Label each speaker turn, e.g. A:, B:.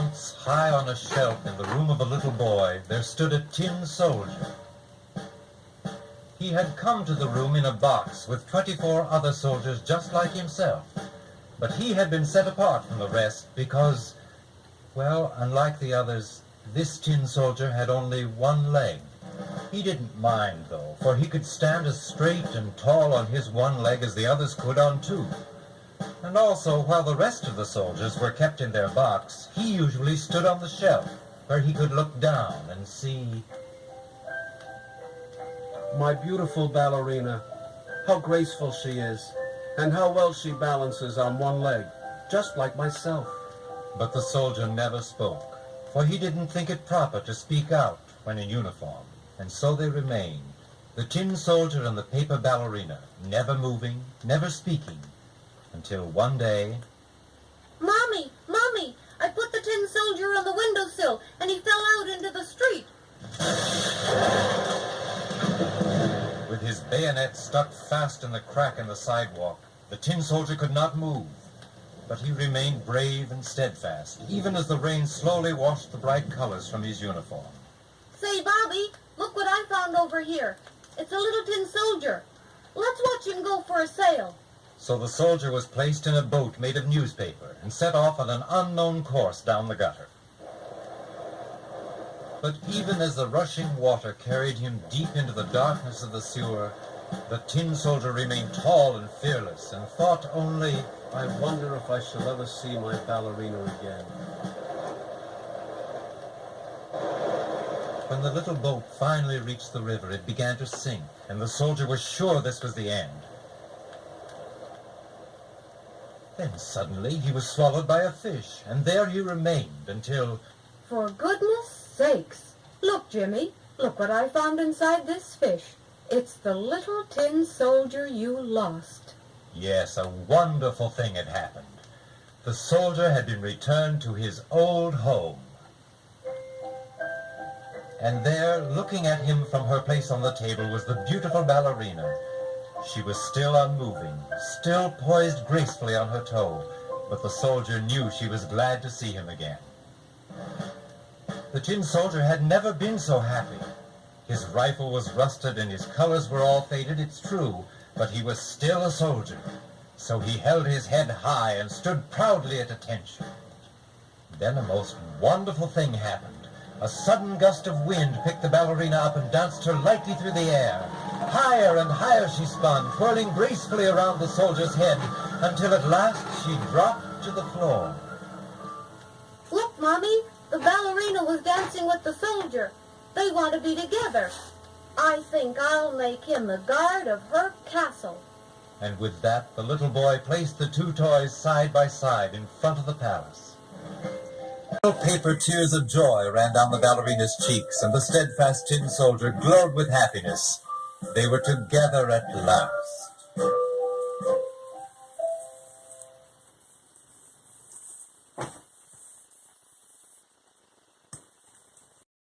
A: Once, high on a shelf in the room of a little boy, there stood a tin soldier. He had come to the room in a box with 24 other soldiers just like himself. But he had been set apart from the rest because, well, unlike the others, this tin soldier had only one leg. He didn't mind, though, for he could stand as straight and tall on his one leg as the others could on two. And also, while the rest of the soldiers were kept in their box, he usually stood on the shelf, where he could look down and see...
B: My beautiful ballerina, how graceful she is, and how well she balances on one leg, just like myself.
A: But the soldier never spoke, for he didn't think it proper to speak out when in uniform, and so they remained, the tin soldier and the paper ballerina, never moving, never speaking, until one day...
C: Mommy! Mommy! I put the tin soldier on the windowsill, and he fell out into the street.
A: With his bayonet stuck fast in the crack in the sidewalk, the tin soldier could not move. But he remained brave and steadfast, even as the rain slowly washed the bright colors from his uniform.
C: Say, Bobby, look what I found over here. It's a little tin soldier. Let's watch him go for a sail.
A: So the soldier was placed in a boat made of newspaper and set off on an unknown course down the gutter. But even as the rushing water carried him deep into the darkness of the sewer, the tin soldier remained tall and fearless and thought only,
B: I wonder if I shall ever see my ballerina again.
A: When the little boat finally reached the river, it began to sink, and the soldier was sure this was the end. Then suddenly he was swallowed by a fish, and there he remained until...
C: For goodness sakes! Look, Jimmy, look what I found inside this fish. It's the little tin soldier you lost.
A: Yes, a wonderful thing had happened. The soldier had been returned to his old home. And there, looking at him from her place on the table, was the beautiful ballerina. She was still unmoving, still poised gracefully on her toe, but the soldier knew she was glad to see him again. The tin soldier had never been so happy. His rifle was rusted and his colors were all faded, it's true, but he was still a soldier. So he held his head high and stood proudly at attention. Then a most wonderful thing happened. A sudden gust of wind picked the ballerina up and danced her lightly through the air. Higher and higher she spun, twirling gracefully around the soldier's head, until at last she dropped to the floor.
C: Look, Mommy, the ballerina was dancing with the soldier. They want to be together. I think I'll make him the guard of her castle.
A: And with that, the little boy placed the two toys side by side in front of the palace. Little paper tears of joy ran down the ballerina's cheeks, and the steadfast tin soldier glowed with happiness. They were together at last.